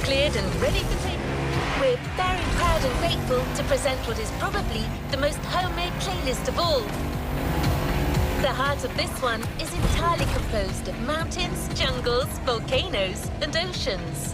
cleared and ready for take. We're very proud and grateful to present what is probably the most homemade playlist of all. The heart of this one is entirely composed of mountains, jungles, volcanoes, and oceans.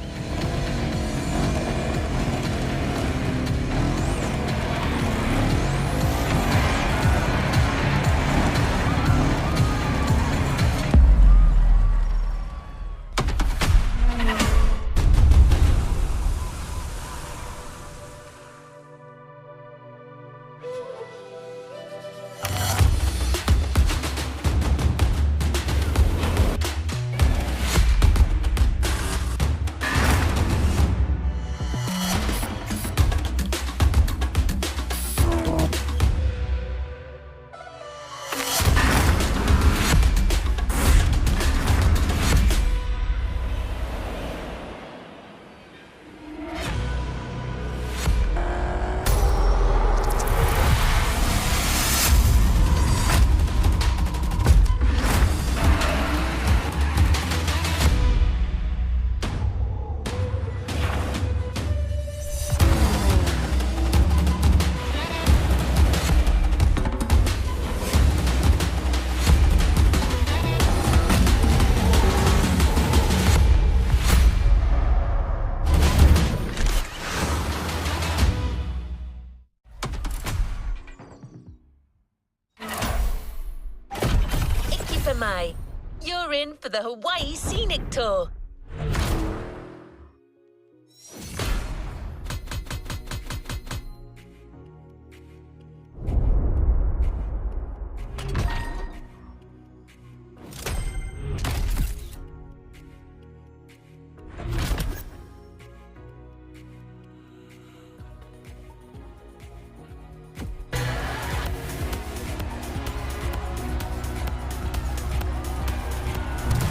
You're in for the Hawaii Scenic Tour.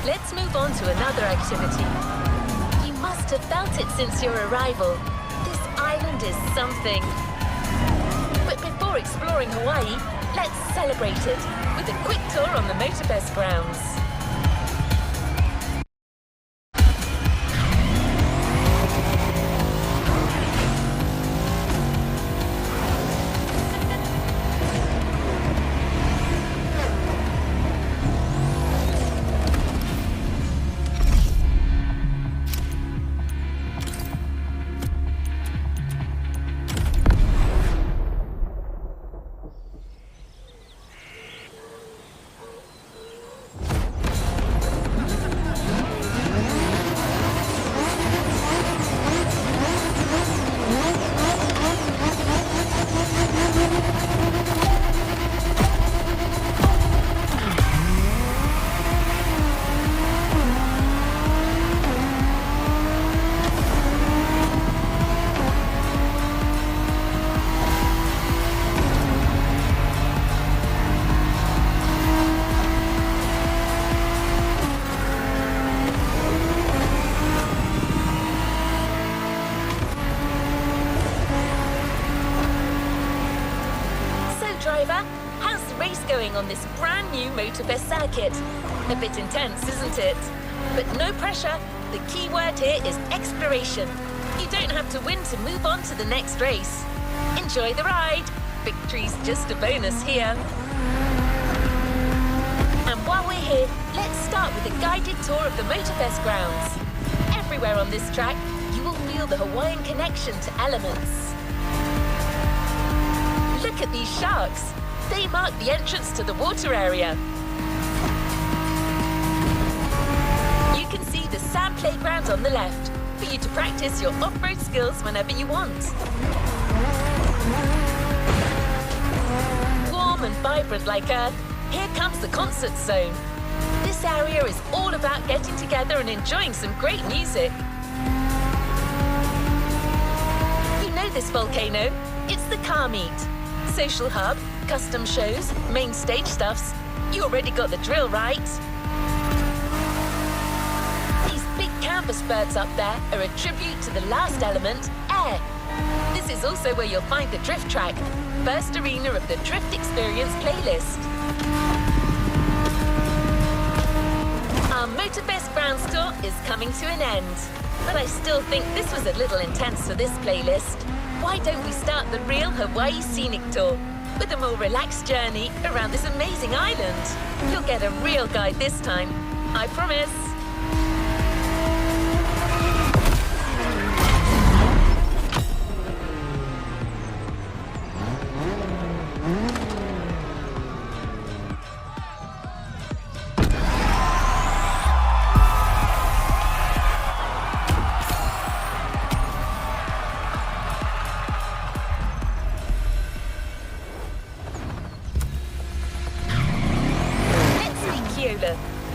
Let's move on to another activity. You must have felt it since your arrival. This island is something. But before exploring Hawaii, let's celebrate it with a quick tour on the motorfast grounds. How's the race going on this brand new motorfast circuit? A bit intense, isn't it? But no pressure. The key word here is exploration. You don't have to win to move on to the next race. Enjoy the ride. Victory's just a bonus here. And while we're here, let's start with a guided tour of the motorfast grounds. Everywhere on this track, you will feel the Hawaiian connection to elements. Look at these sharks. They mark the entrance to the water area. You can see the sand playground on the left for you to practice your off-road skills whenever you want. Warm and vibrant like Earth, here comes the concert zone. This area is all about getting together and enjoying some great music. You know this volcano? It's the car meet. Social hub, custom shows, main stage stuffs. You already got the drill, right? These big canvas birds up there are a tribute to the last element, air. This is also where you'll find the drift track, first arena of the Drift Experience playlist. Our motorfast grounds tour is coming to an end. but I still think this was a little intense for this playlist. Why don't we start the real Hawaii Scenic Tour with a more relaxed journey around this amazing island? You'll get a real guide this time, I promise.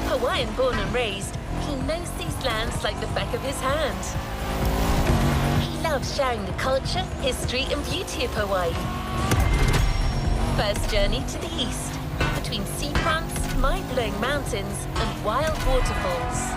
Hawaiian born and raised, he knows these lands like the back of his hand. He loves sharing the culture, history and beauty of Hawaii. First journey to the east, between seafronts, mind-blowing mountains and wild waterfalls.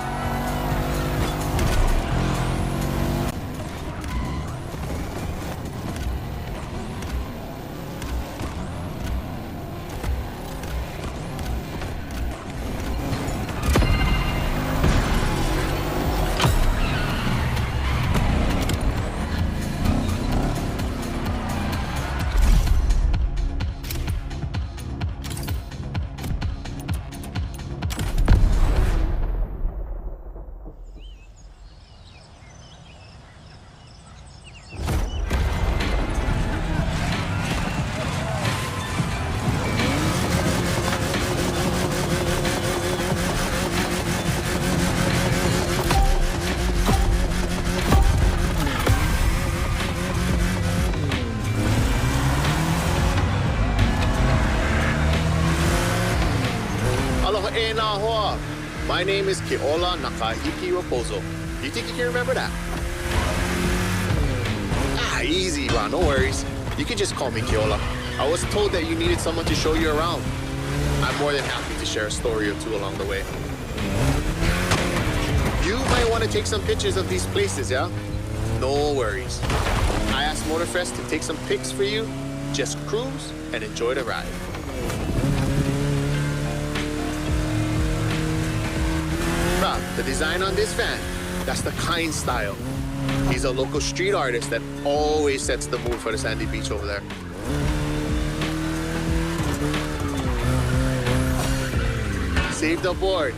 My name is Keola Nakahiki Raposo. You think you can remember that? Easy, bro. No worries. You can just call me Keola. I was told that you needed someone to show you around. I'm more than happy to share a story or two along the way. You might want to take some pictures of these places, yeah? No worries. I asked Motorfast to take some pics for you. Just cruise and enjoy the ride. The design on this van, that's the Kind style. He's a local street artist that always sets the mood for the sandy beach over there. Saved aboard.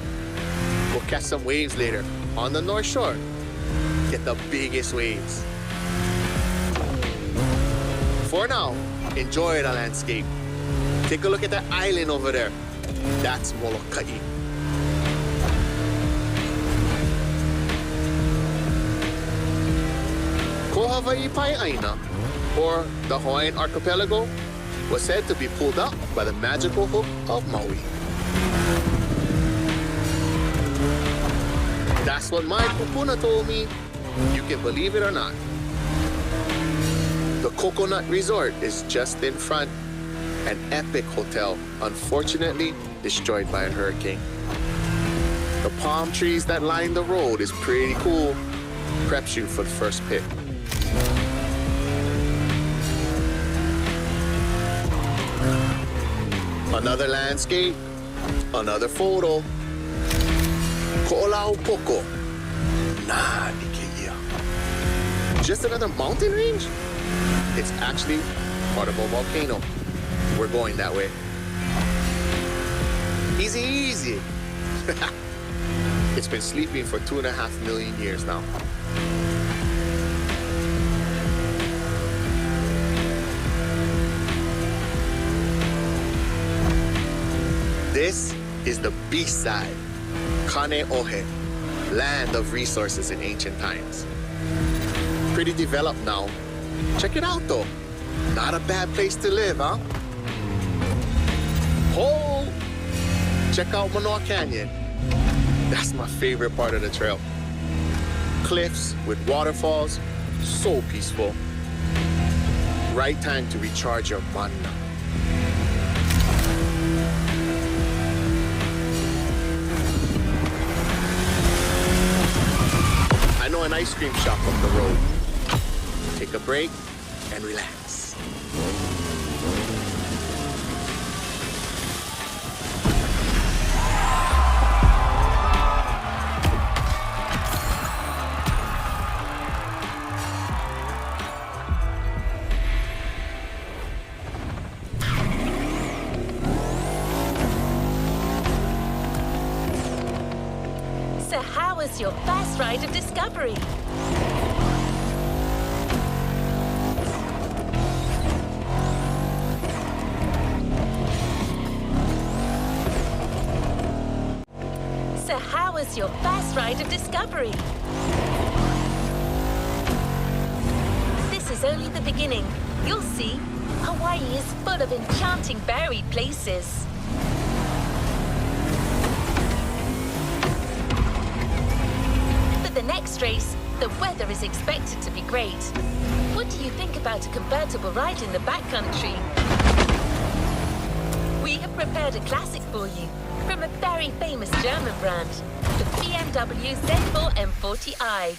We'll catch some waves later on the North Shore. Get the biggest waves. For now, enjoy the landscape. Take a look at that island over there. That's Molokai. Ko Hawaii Pai'aina, or the Hawaiian archipelago, was said to be pulled up by the magical hook of Maui. That's what my kupuna told me. You can believe it or not. The Coconut Resort is just in front. An epic hotel, unfortunately destroyed by a hurricane. The palm trees that line the road is pretty cool. Preps you for the first pit. Another landscape, another photo. Ko'olaupo'oko. Nah, Nikeia. Just another mountain range? It's actually part of a volcano. We're going that way. Easy, easy. It's been sleeping for 2.5 million years now. This is the beast side, Kane'ohe, land of resources in ancient times. Pretty developed now. Check it out though. Not a bad place to live, huh? Oh! Check out Manoa Canyon. That's my favorite part of the trail. Cliffs with waterfalls, so peaceful. Right time to recharge your mana. I know an ice cream shop up the road. Take a break and relax. So how was your first ride of discovery? So how was your first ride of discovery? This is only the beginning. You'll see, Hawaii is full of enchanting varied places. For the next race, the weather is expected to be great. What do you think about a convertible ride in the backcountry? We have prepared a classic for you from a very famous German brand, the BMW Z4 M40i.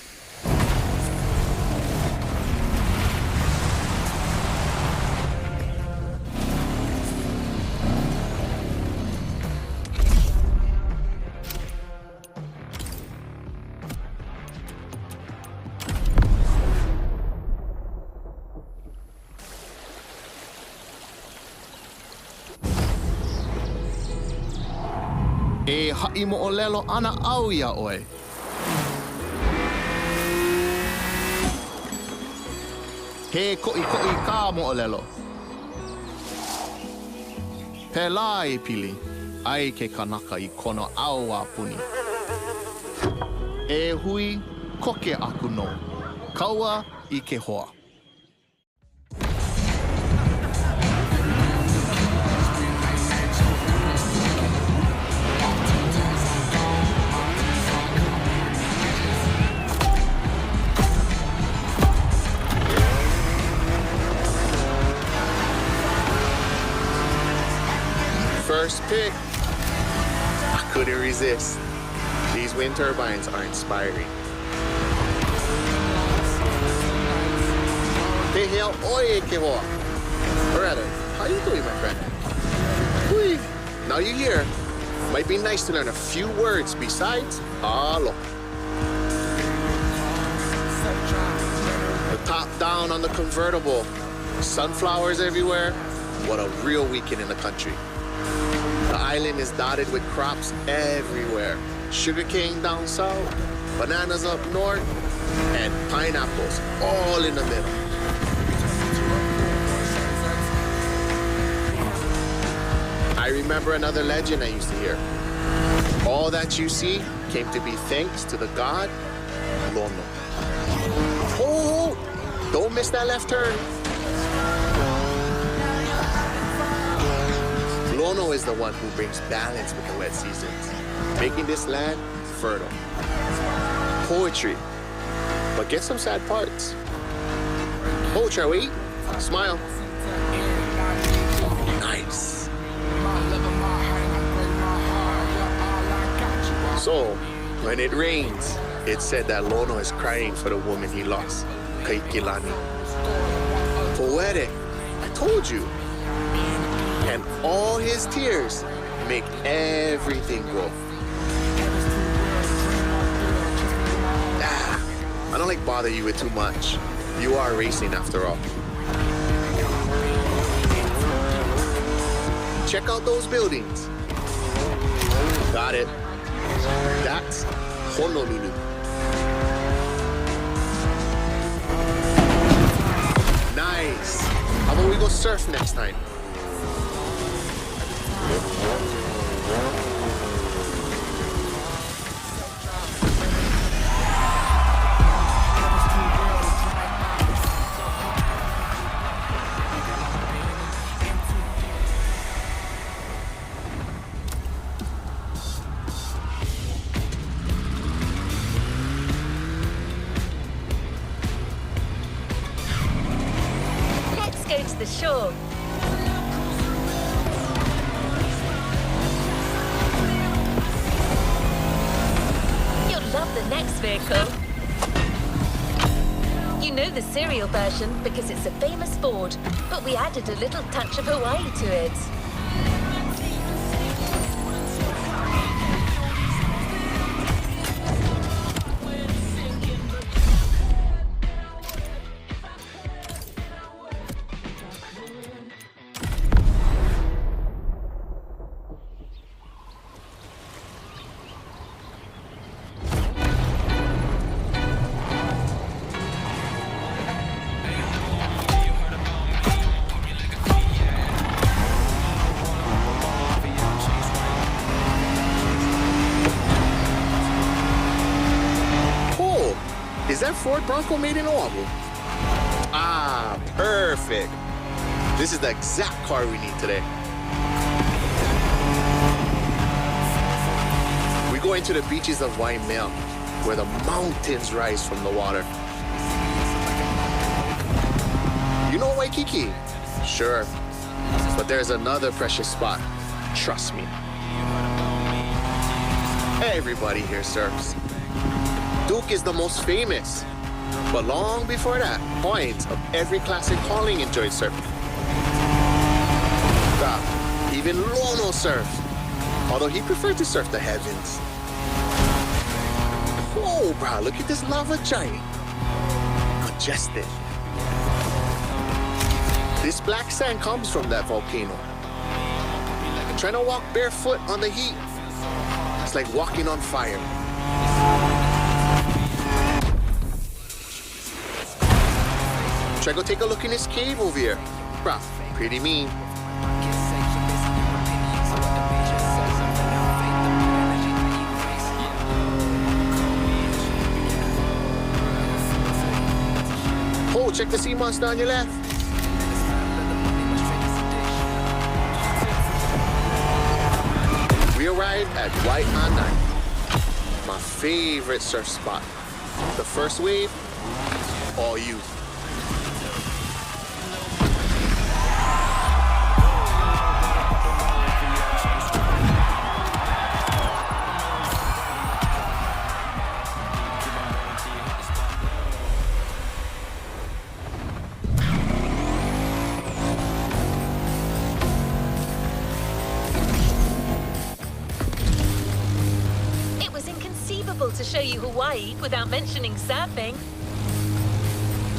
E ha'i mo'olelo ana au ia oe. He ko'i ka mo'olelo. Pela e pili, ai ke kanaka I kono au a puni. E hui koke aku no, kaua I ke hoa. First pick. I couldn't resist. These wind turbines are inspiring. Hey, hell, oye, que hoa. Or rather, how you doing, my friend? Hui. Now you're here. Might be nice to learn a few words besides alo. The top down on the convertible. Sunflowers everywhere. What a real weekend in the country. The island is dotted with crops everywhere. Sugarcane down south, bananas up north, and pineapples all in the middle. I remember another legend I used to hear. All that you see came to be thanks to the god Lono. Oh, don't miss that left turn. Lono is the one who brings balance with the wet seasons, making this land fertile. Poetry, but get some sad parts. Oh, shall we? Smile. Nice. So, when it rains, it's said that Lono is crying for the woman he lost, Kaikilani. Poetic, I told you. And all his tears make everything grow. I don't like bother you with too much. You are racing after all. Check out those buildings. Got it. That's Honolulu. Nice. How about we go surf next time? Let's go to the shore. Love the next vehicle. You know the serial version because it's a famous Ford, but we added a little touch of Hawaii to it. that Ford Bronco made in Oahu? Ah, perfect. This is the exact car we need today. We're going to the beaches of Waimea, where the mountains rise from the water. You know Waikiki? Sure. But there's another precious spot. Trust me. Everybody here surfs. Duke is the most famous. But long before that, points of every classic calling enjoyed surfing. Even Lono surfed, although he preferred to surf the heavens. Whoa, brah, look at this lava giant. Majestic. This black sand comes from that volcano. Trying to walk barefoot on the heat, it's like walking on fire. Try go take a look in this cave over here. Bruh, pretty mean. Oh, check the sea monster on your left. We arrived at Waianae, my favorite surf spot. The first wave, all you. To show you Hawaii without mentioning surfing.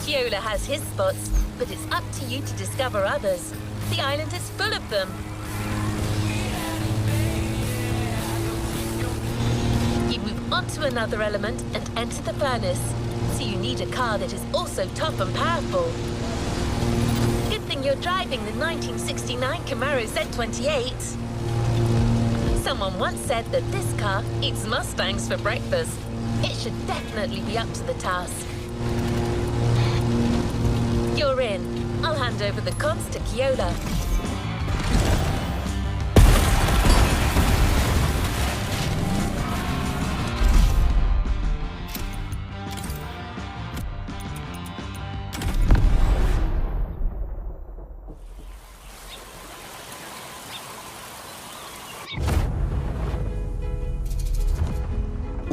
Keola has his spots, but it's up to you to discover others. The island is full of them. You move on to another element and enter the furnace, so you need a car that is also tough and powerful. Good thing you're driving the 1969 Camaro Z28. Someone once said that this car eats Mustangs for breakfast. It should definitely be up to the task. You're in. I'll hand over the comms to Keola.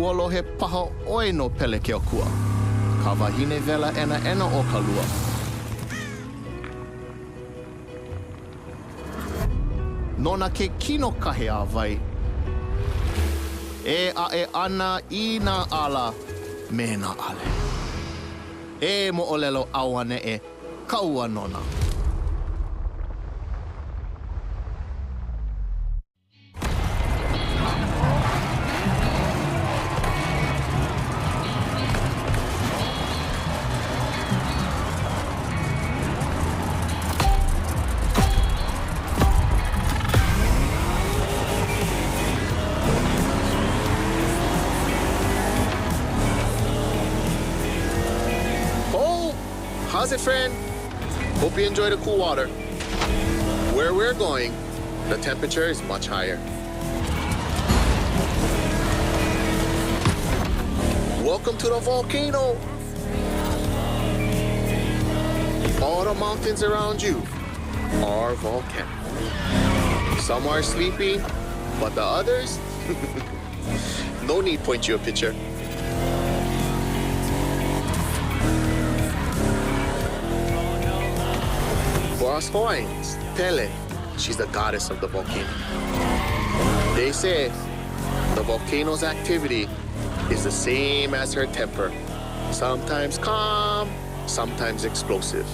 Ualohe paha oi no pele ke o kua. Ka wahine vela ena o ka lua. Nona ke kino kahe a vai. E a e ana I na ala me na ale. E mo olelo awane e kaua nona. How's it, friend? Hope you enjoy the cool water. Where we're going, the temperature is much higher. Welcome to the volcano. All the mountains around you are volcanic. Some are sleeping, but the others, no need point you a picture. For us Hawaiians, Pele, she's the goddess of the volcano. They say the volcano's activity is the same as her temper. Sometimes calm, sometimes explosive.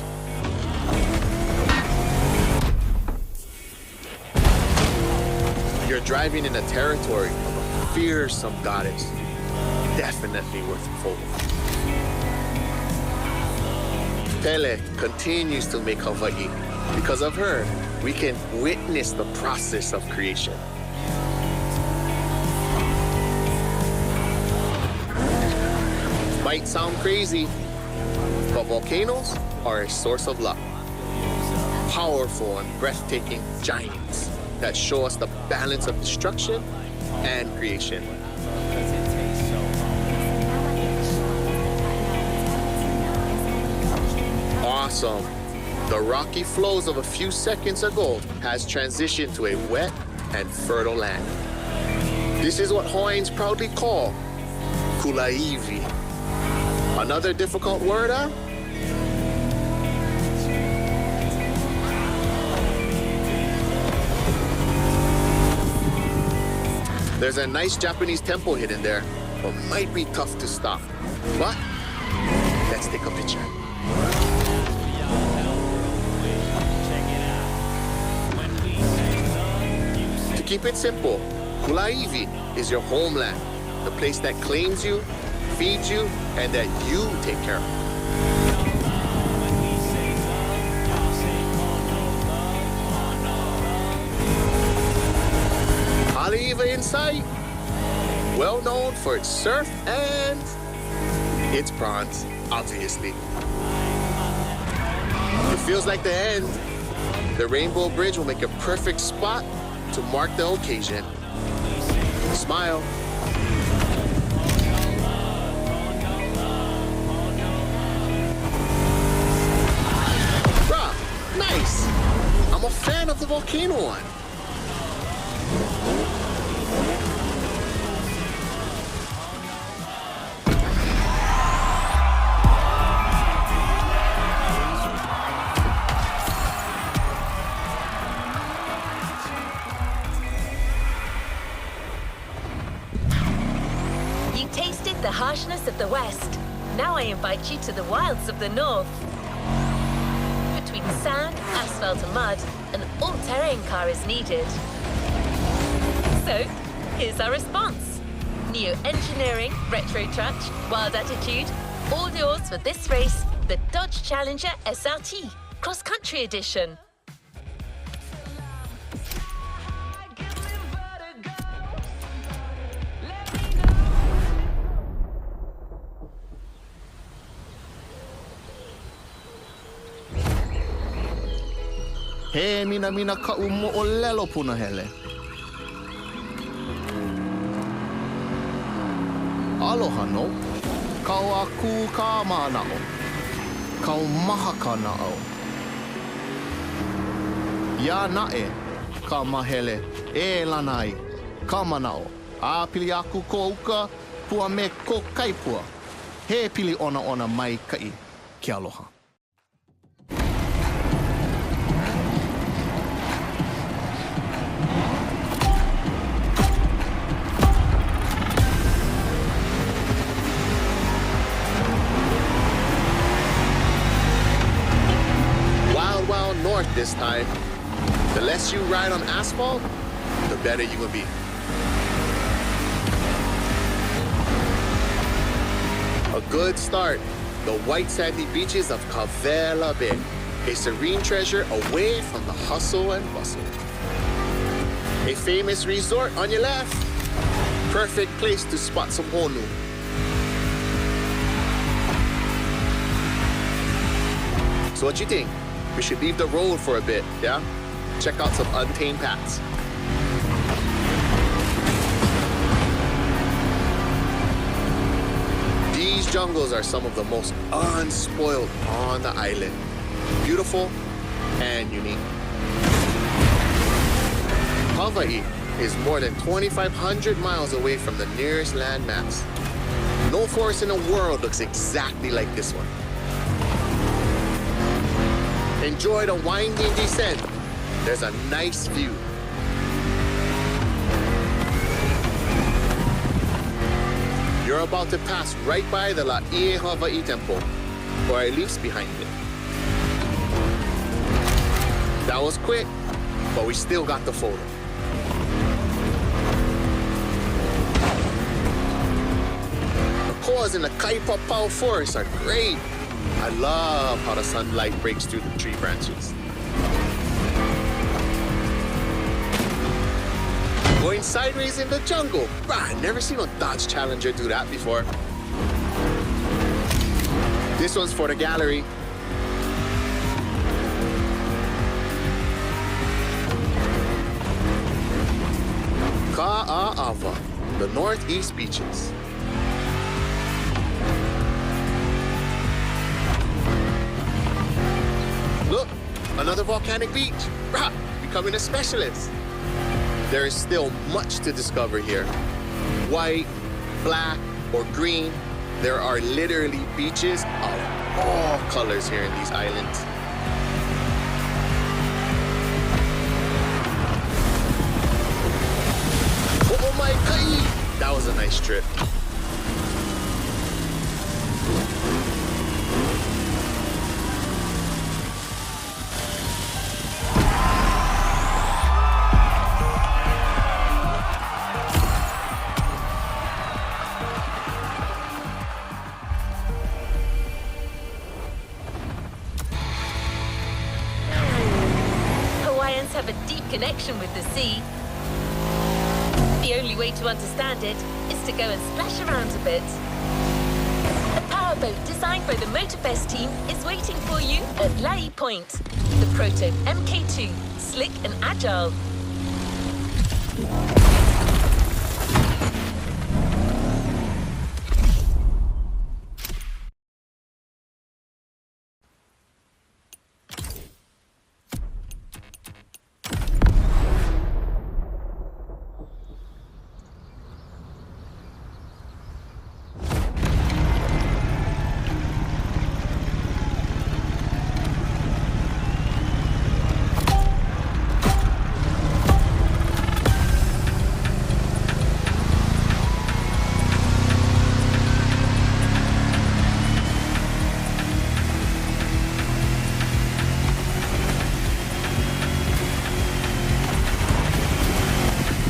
You're driving in the territory of a fearsome goddess. Definitely worth a photo. Pele continues to make Hawaii. Because of her, we can witness the process of creation. My Might sound crazy, but volcanoes are a source of luck. Powerful and breathtaking giants that show us the balance of destruction and creation. Awesome. The rocky flows of a few seconds ago has transitioned to a wet and fertile land. This is what Hawaiians proudly call kulaivi. Another difficult word, huh? There's a nice Japanese temple hidden there, but might be tough to stop. But let's take a picture. To keep it simple, kulaivi is your homeland, the place that claims you, feeds you, and that you take care of. Haleiwa in sight, well known for its surf and its prawns, obviously. It feels like the end. The Rainbow Bridge will make a perfect spot to mark the occasion. Smile. Bruh, nice. I'm a fan of the volcano one. The harshness of the west. Now I invite you to the wilds of the north. Between sand, asphalt and mud, an all-terrain car is needed. So, here's our response. Neo-engineering, retro touch, wild attitude, all yours for this race, the Dodge Challenger SRT, cross-country edition. He mina ka umo o lelo puna hele. Aloha no. Kau aku ka manao. Kau maha ka nao. Ya nae ka mahele e lanai ka manao. A pili aku ko uka pua me ko kaipua. He pili ona mai kai ki aloha. North this time. The less you ride on asphalt, the better you will be. A good start. The white sandy beaches of Kawela Bay, a serene treasure away from the hustle and bustle. A famous resort on your left. Perfect place to spot some honu. So what you think? We should leave the road for a bit, yeah? Check out some untamed paths. These jungles are some of the most unspoiled on the island. Beautiful and unique. Hawaii is more than 2,500 miles away from the nearest landmass. No forest in the world looks exactly like this one. Enjoy the winding descent. There's a nice view. You're about to pass right by the La'ie Hawaii Temple, or at least behind it. That was quick, but we still got the photo. The koas in the Kaipapau forest are great. I love how the sunlight breaks through the tree branches. Going sideways in the jungle. Bruh, I've never seen a Dodge Challenger do that before. This one's for the gallery. Ka'ava, the northeast beaches. Look, another volcanic beach. Rah, becoming a specialist. There is still much to discover here. White, black, or green, there are literally beaches of all colors here in these islands. Oh my God! That was a nice trip. Hawaiians have a deep connection with the sea. The only way to understand it is to go and splash around a bit. A powerboat designed by the Motorfast team is waiting for you at Lai Point. The Proto MK2, slick and agile.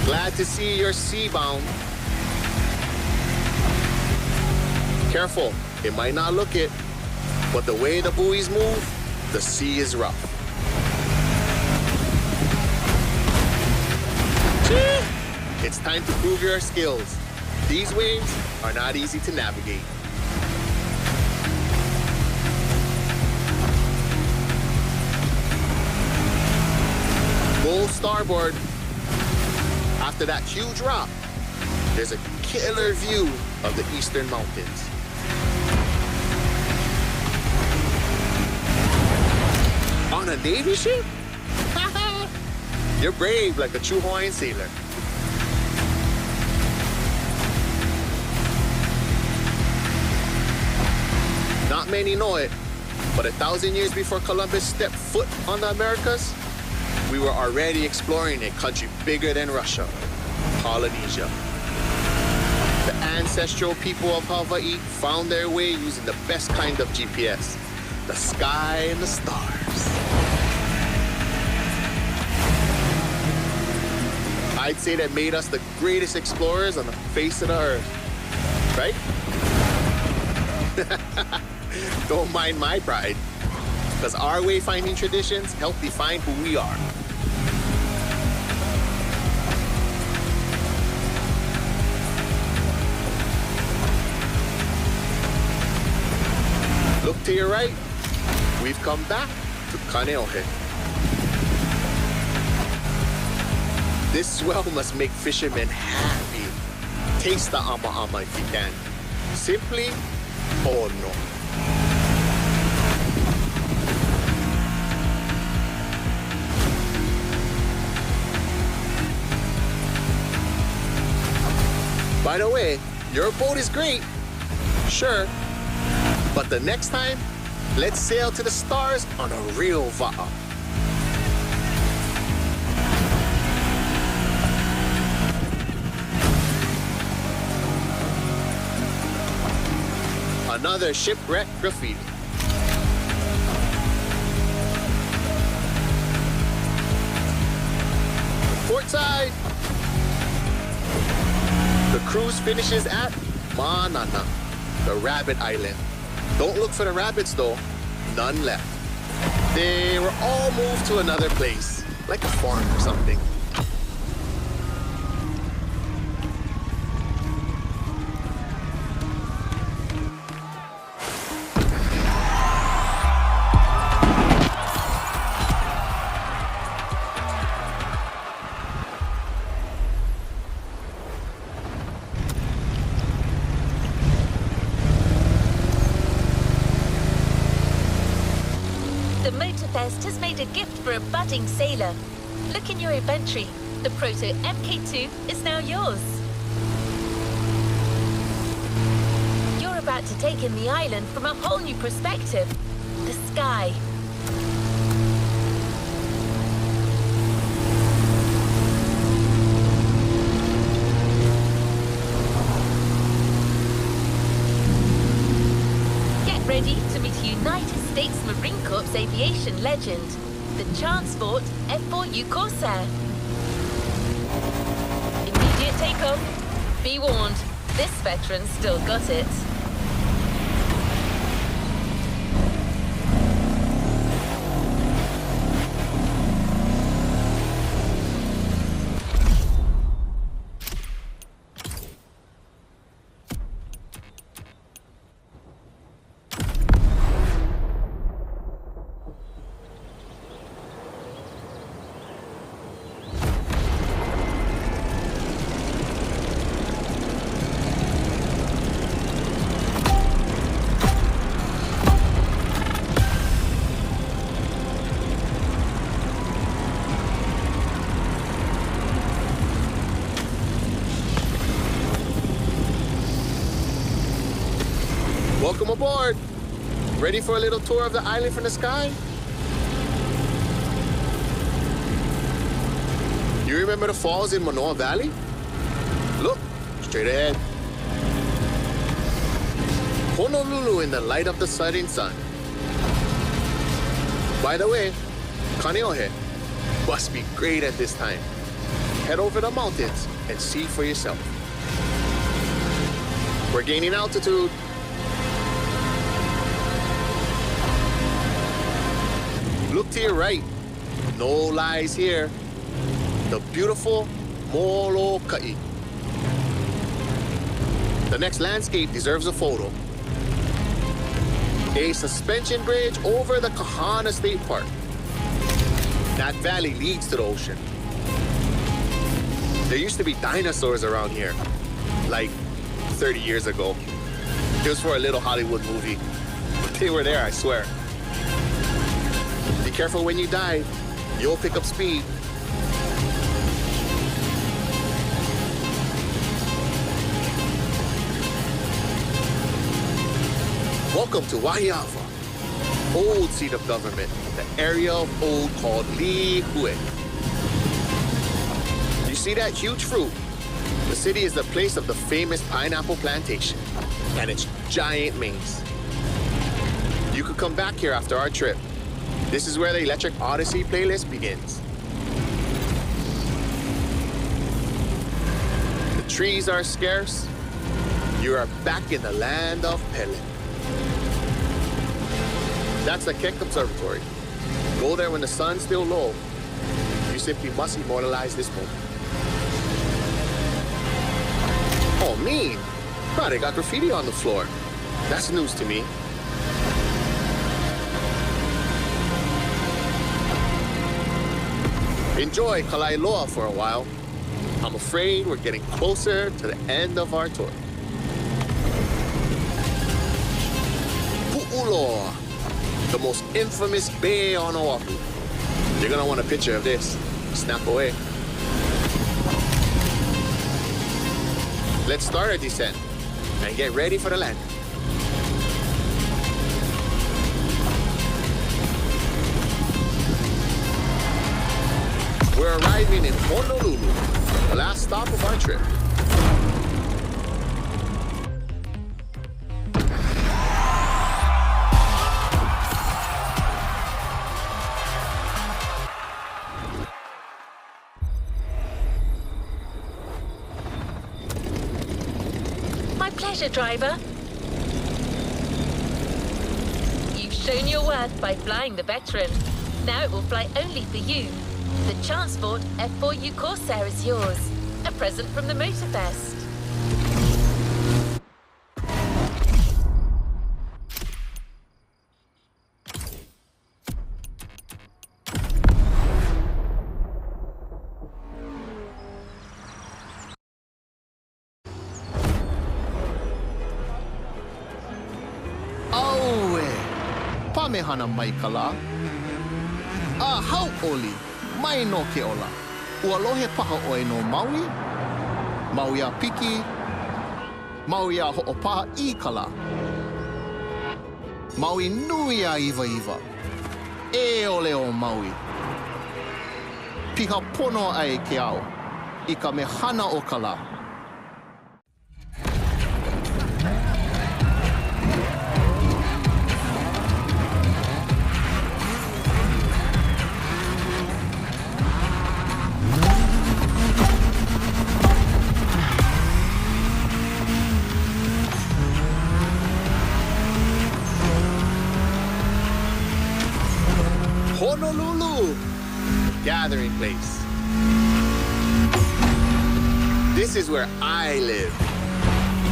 Glad to see you're seabound. Careful, it might not look it, but the way the buoys move, the sea is rough. It's time to prove your skills. These waves are not easy to navigate. Full starboard. After that huge rock, there's a killer view of the eastern mountains. On a Navy ship? You're brave like a true Hawaiian sailor. Not many know it, but 1,000 years before Columbus stepped foot on the Americas, we were already exploring a country bigger than Russia, Polynesia. The ancestral people of Hawaii found their way using the best kind of GPS, the sky and the stars. I'd say that made us the greatest explorers on the face of the earth, right? Don't mind my pride, because our wayfinding traditions help define who we are. Look to your right. We've come back to Kaneohe. This swell must make fishermen happy. Taste the ama-ama if you can. Simply, oh no. By the way, your boat is great, sure, but the next time, let's sail to the stars on a real va'a. Another shipwreck graffiti. Port side. The cruise finishes at Manana, the rabbit island. Don't look for the rabbits though, none left. They were all moved to another place, like a farm or something. Motorfast has made a gift for a budding sailor. Look in your inventory. The Proto MK2 is now yours. You're about to take in the island from a whole new perspective. The sky. Ready to meet a United States Marine Corps aviation legend, the Transport F4U Corsair. Immediate takeoff. Be warned, this veteran's still got it. Welcome aboard. Ready for a little tour of the island from the sky? You remember the falls in Manoa Valley? Look, straight ahead. Honolulu in the light of the setting sun. By the way, Kaneohe must be great at this time. Head over the mountains and see for yourself. We're gaining altitude. Look to your right. No lies here. The beautiful Molokai. The next landscape deserves a photo. A suspension bridge over the Kahana State Park. That valley leads to the ocean. There used to be dinosaurs around here, like 30 years ago. It was for a little Hollywood movie. They were there, I swear. Be careful when you dive. You'll pick up speed. Welcome to Wahiawa, old seat of government, the area of old called Lihue. You see that huge fruit? The city is the place of the famous pineapple plantation and its giant maze. You could come back here after our trip. This is where the Electric Odyssey playlist begins. The trees are scarce. You are back in the land of Pele. That's the Keck Observatory. Go there when the sun's still low. You simply must immortalize this moment. Oh, mean. Wow, they got graffiti on the floor. That's news to me. Enjoy Kalailoa for a while. I'm afraid we're getting closer to the end of our tour. Pu'uloa, the most infamous bay on Oahu. You're gonna want a picture of this. Snap away. Let's start our descent and get ready for the landing. We're arriving in Honolulu, the last stop of our trip. My pleasure, driver. You've shown your worth by flying the Veteran. Now it will fly only for you. The Transport F4U Corsair is yours. A present from the Motorfast. Aue! Pamehana mai kala. how oli, mai no ke ola. Ua lohe paha oe no Maui, Maui a piki, Maui a ho'opaha I kala. Maui nui a iwa iwa. E ole o Maui. Piha pono ai ke ao, I ka mehana o kala. Honolulu, gathering place. This is where I live.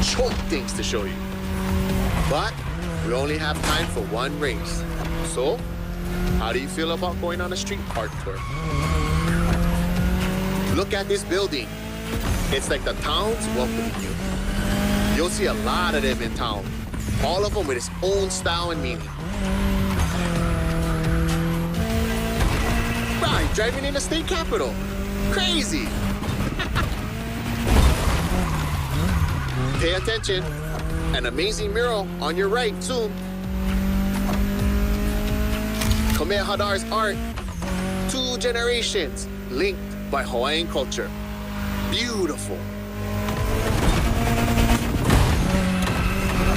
Choke things to show you. But we only have time for one race. So, how do you feel about going on a street park tour? Look at this building. It's like the town's welcoming you. You'll see a lot of them in town. All of them with its own style and meaning. Right, driving in the state capital. Crazy. Pay attention. An amazing mural on your right, soon. Kamehameha's art. 2 generations linked by Hawaiian culture. Beautiful.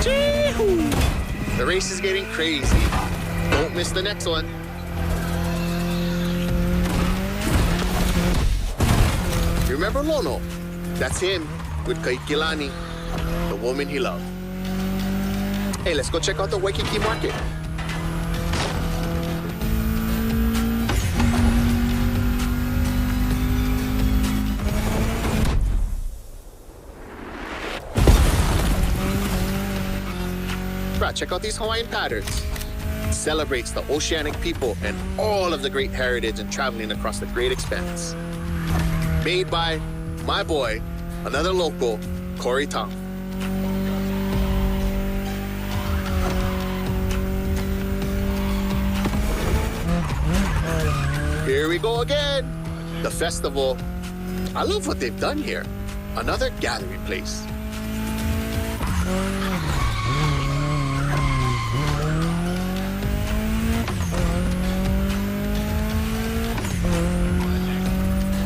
Chee-hoo. The race is getting crazy. Don't miss the next one. Remember Lono? That's him with Kaikilani, the woman he loved. Hey, let's go check out the Waikiki market. Brad, check out these Hawaiian patterns. It celebrates the oceanic people and all of the great heritage and traveling across the great expanse. Made by my boy, another local, Corey Tom. Here we go again. The festival. I love what they've done here. Another gathering place.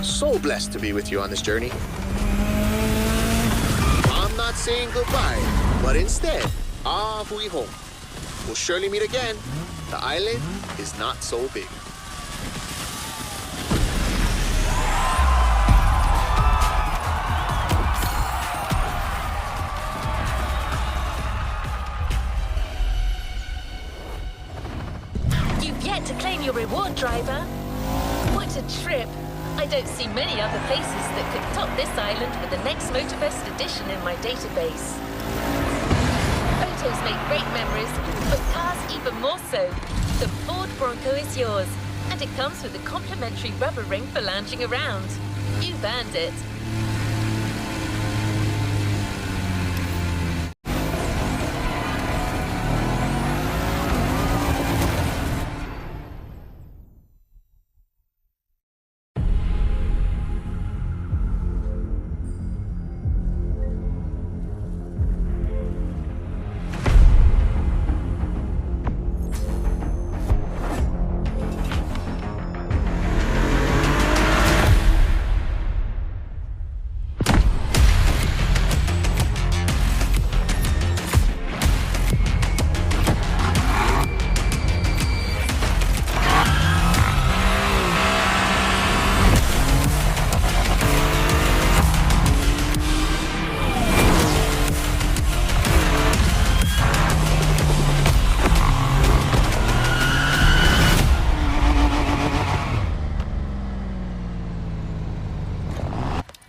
So blessed to be with you on this journey. I'm not saying goodbye, but instead, hui home. We'll surely meet again. The island is not so big. You've yet to claim your reward, driver. What a trip. I don't see many other places that could top this island with the next Motorfest edition in my database. Photos make great memories, but cars even more so. The Ford Bronco is yours, and it comes with a complimentary rubber ring for lounging around. You've earned it.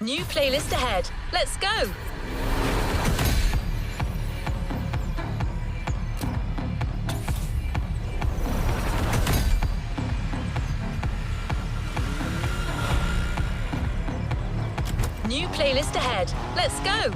New playlist ahead. Let's go! New playlist ahead. Let's go!